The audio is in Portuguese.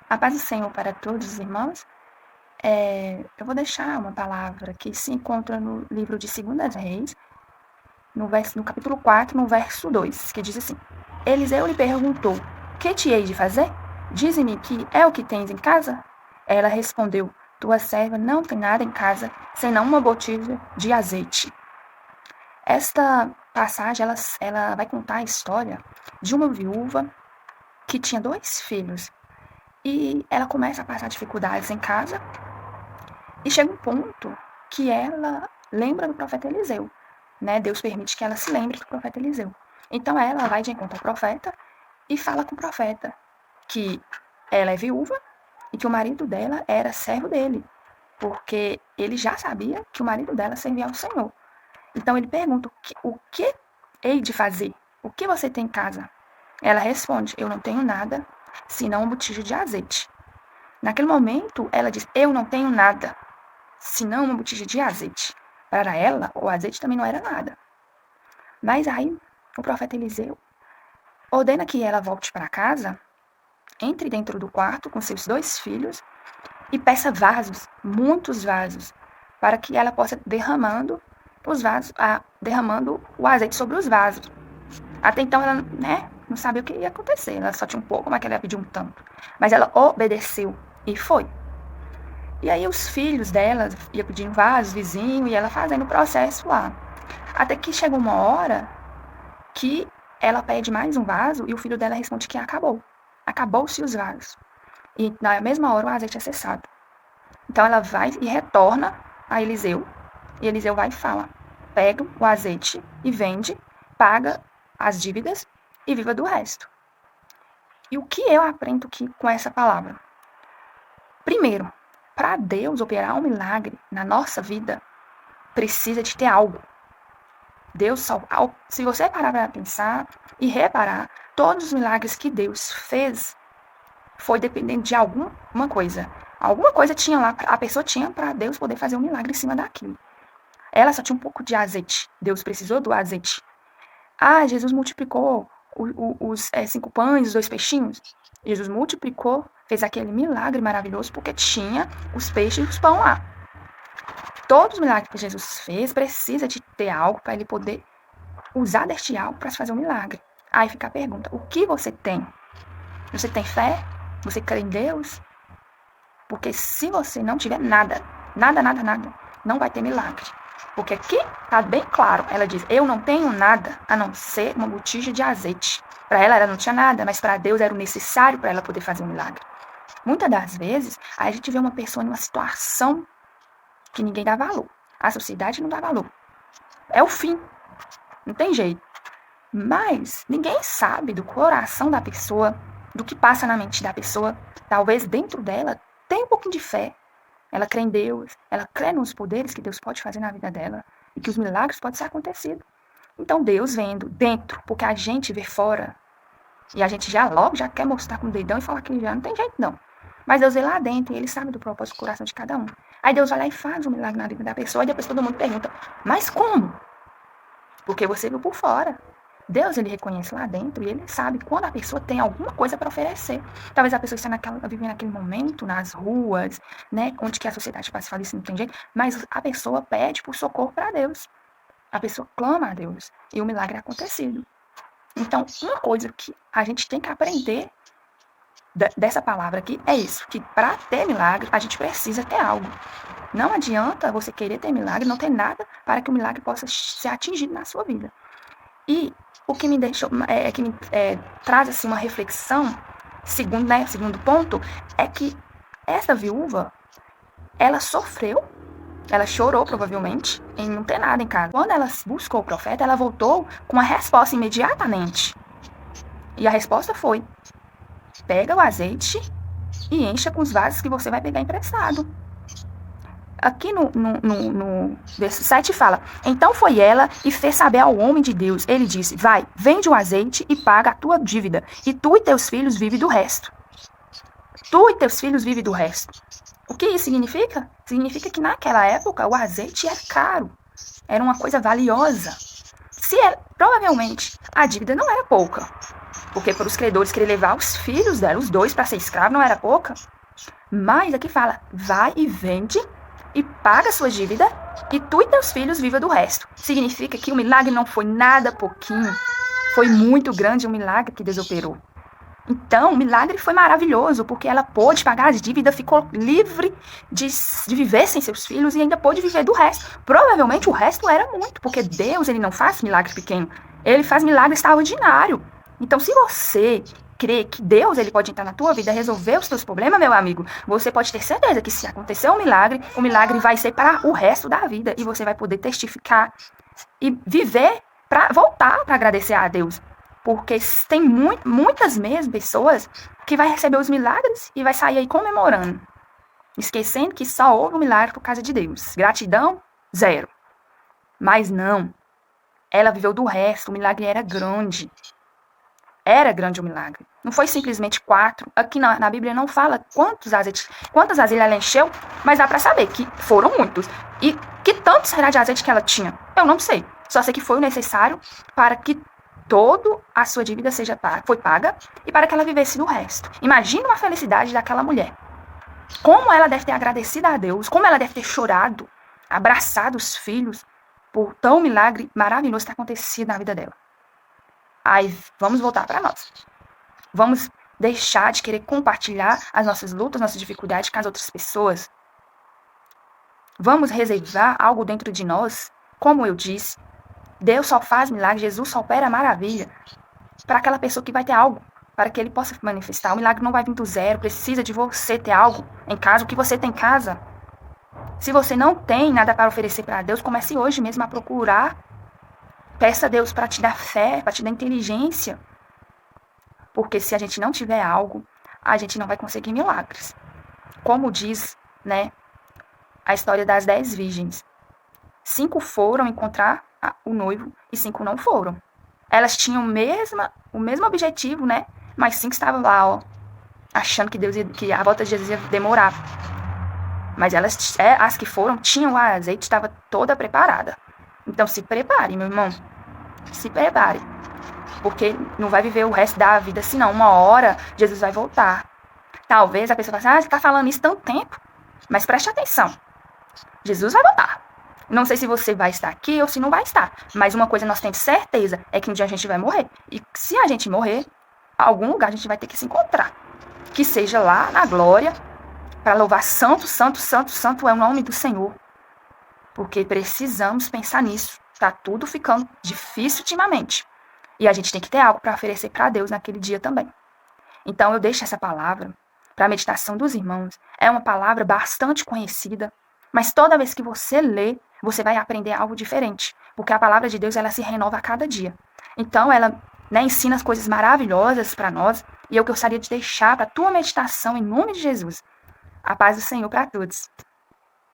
A paz do Senhor para todos os irmãos. Eu vou deixar uma palavra que se encontra no livro de 2 Reis, no capítulo 4, no verso 2, que diz assim: Eliseu lhe perguntou: Que te hei de fazer? Dize-me que é o que tens em casa? Ela respondeu: Tua serva não tem nada em casa, senão uma botija de azeite. Esta passagem, ela vai contar a história de uma viúva que tinha 2 filhos. E ela começa a passar dificuldades em casa. E chega um ponto que ela lembra do profeta Eliseu, né? Deus permite que ela se lembre do profeta Eliseu. Então ela vai de encontro ao profeta e fala com o profeta que ela é viúva e que o marido dela era servo dele, porque ele já sabia que o marido dela servia ao Senhor. Então ele pergunta: o que hei de fazer? O que você tem em casa? Ela responde: eu não tenho nada, senão um botija de azeite. Naquele momento, ela diz: eu não tenho nada, senão uma botija de azeite. Para ela, o azeite também não era nada. Mas aí, o profeta Eliseu ordena que ela volte para casa, entre dentro do quarto com seus 2 filhos e peça vasos, muitos vasos, para que ela possa derramando o azeite sobre os vasos. Até então ela, não sabia o que ia acontecer, ela só tinha um pouco, mas que ela ia pedir um tanto. Mas ela obedeceu e foi. E aí os filhos dela iam pedindo vasos, vizinho, e ela fazendo o processo lá. Até que chega uma hora que ela pede mais um vaso e o filho dela responde que acabou. Acabou-se os vasos. E na mesma hora o azeite é cessado. Então ela vai e retorna a Eliseu. E Eliseu vai e fala: pega o azeite e vende, paga as dívidas e viva do resto. E o que eu aprendo aqui com essa palavra? Primeiro, para Deus operar um milagre na nossa vida, precisa de ter algo. Deus só, se você parar para pensar e reparar, todos os milagres que Deus fez foi dependendo de alguma coisa. Alguma coisa tinha lá, a pessoa tinha para Deus poder fazer um milagre em cima daquilo. Ela só tinha um pouco de azeite. Deus precisou do azeite. Jesus multiplicou os 5 pães, os 2 peixinhos. Jesus multiplicou, fez aquele milagre maravilhoso porque tinha os peixes e os pão lá. Todos os milagres que Jesus fez precisa de ter algo para ele poder usar deste algo para fazer um milagre. Aí fica a pergunta: o que você tem? Você tem fé? Você crê em Deus? Porque se você não tiver nada, não vai ter milagre. Porque aqui está bem claro, ela diz: eu não tenho nada a não ser uma botija de azeite. Para ela não tinha nada, mas para Deus era o necessário para ela poder fazer um milagre. Muitas das vezes, a gente vê uma pessoa em uma situação que ninguém dá valor. A sociedade não dá valor. É o fim. Não tem jeito. Mas ninguém sabe do coração da pessoa, do que passa na mente da pessoa. Talvez dentro dela tem um pouquinho de fé. Ela crê em Deus, ela crê nos poderes que Deus pode fazer na vida dela e que os milagres podem ser acontecidos. Então Deus vendo dentro, porque a gente vê fora e a gente logo já quer mostrar com o dedão e falar que já não tem jeito não. Mas Deus vê lá dentro e ele sabe do propósito do coração de cada um. Aí Deus vai lá e faz um milagre na vida da pessoa e depois todo mundo pergunta: mas como? Porque você viu por fora. Deus, ele reconhece lá dentro e ele sabe quando a pessoa tem alguma coisa para oferecer. Talvez a pessoa esteja vivendo naquele momento, nas ruas, onde que a sociedade passa e fala isso, não tem jeito, mas a pessoa pede por socorro para Deus. A pessoa clama a Deus e o milagre é acontecido. Então, uma coisa que a gente tem que aprender dessa palavra aqui é isso, que para ter milagre, a gente precisa ter algo. Não adianta você querer ter milagre, não ter nada para que o milagre possa ser atingido na sua vida. E o que me deixou, traz assim uma reflexão, segundo ponto, é que essa viúva, ela sofreu, ela chorou provavelmente em não ter nada em casa. Quando ela buscou o profeta, ela voltou com a resposta imediatamente. E a resposta foi: pega o azeite e encha com os vasos que você vai pegar emprestado. Aqui no verso 7 fala: então foi ela e fez saber ao homem de Deus. Ele disse: vai, vende o azeite e paga a tua dívida, e tu e teus filhos vivem do resto. Tu e teus filhos vivem do resto. O que isso significa? Significa que naquela época o azeite era caro. Era uma coisa valiosa. Provavelmente a dívida não era pouca. Porque para os credores querer levar os filhos dela, os dois, para ser escravo, não era pouca. Mas aqui fala, vai e vende e paga a sua dívida e tu e teus filhos viva do resto. Significa que o milagre não foi nada pouquinho, foi muito grande o milagre que Deus operou. Então, o milagre foi maravilhoso, porque ela pôde pagar as dívidas, ficou livre de viver sem seus filhos e ainda pôde viver do resto. Provavelmente o resto era muito, porque Deus ele não faz milagre pequeno, ele faz milagre extraordinário. Então, se você crê que Deus ele pode entrar na tua vida e resolver os teus problemas, meu amigo, você pode ter certeza que se acontecer um milagre, o milagre vai ser para o resto da vida e você vai poder testificar e viver para voltar para agradecer a Deus. Porque tem muitas mesmo pessoas que vai receber os milagres e vai sair aí comemorando, esquecendo que só houve um milagre por causa de Deus. Gratidão, zero. Mas não. Ela viveu do resto, o milagre era grande. Era grande o milagre. Não foi simplesmente 4. Aqui na Bíblia não fala quantas vasilhas ela encheu, mas dá para saber que foram muitos. E que tanto será de azeite que ela tinha? Eu não sei. Só sei que foi o necessário para que toda a sua dívida foi paga e para que ela vivesse no resto. Imagina uma felicidade daquela mulher. Como ela deve ter agradecido a Deus, como ela deve ter chorado, abraçado os filhos por tão milagre maravilhoso que acontecido na vida dela. Aí vamos voltar para nós. Vamos deixar de querer compartilhar as nossas lutas, nossas dificuldades com as outras pessoas. Vamos reservar algo dentro de nós, como eu disse. Deus só faz milagre, Jesus só opera maravilha para aquela pessoa que vai ter algo, para que ele possa manifestar. O milagre não vai vir do zero, precisa de você ter algo em casa, o que você tem em casa. Se você não tem nada para oferecer para Deus, comece hoje mesmo a procurar. Peça a Deus para te dar fé, para te dar inteligência. Porque se a gente não tiver algo, a gente não vai conseguir milagres. Como diz, né, a história das 10 virgens. 5 foram encontrar o noivo e 5 não foram. Elas tinham o mesmo objetivo, né? Mas 5 estavam lá, ó, achando que a volta de Jesus ia demorar. Mas as que foram, tinham a azeite, estava toda preparada. Então se prepare, meu irmão. Se prepare. Porque não vai viver o resto da vida, senão uma hora Jesus vai voltar. Talvez a pessoa fale assim, você tá falando isso tanto tempo. Mas preste atenção. Jesus vai voltar. Não sei se você vai estar aqui ou se não vai estar. Mas uma coisa nós temos certeza é que um dia a gente vai morrer. E se a gente morrer, algum lugar a gente vai ter que se encontrar. Que seja lá na glória, para louvar santo, santo, santo, santo é o nome do Senhor. Porque precisamos pensar nisso. Tá tudo ficando difícil ultimamente. E a gente tem que ter algo para oferecer para Deus naquele dia também. Então eu deixo essa palavra para a meditação dos irmãos. É uma palavra bastante conhecida. Mas toda vez que você lê, você vai aprender algo diferente. Porque a palavra de Deus, ela se renova a cada dia. Então, ela, né, ensina as coisas maravilhosas para nós. E é o que eu gostaria de deixar para a tua meditação, em nome de Jesus. A paz do Senhor para todos.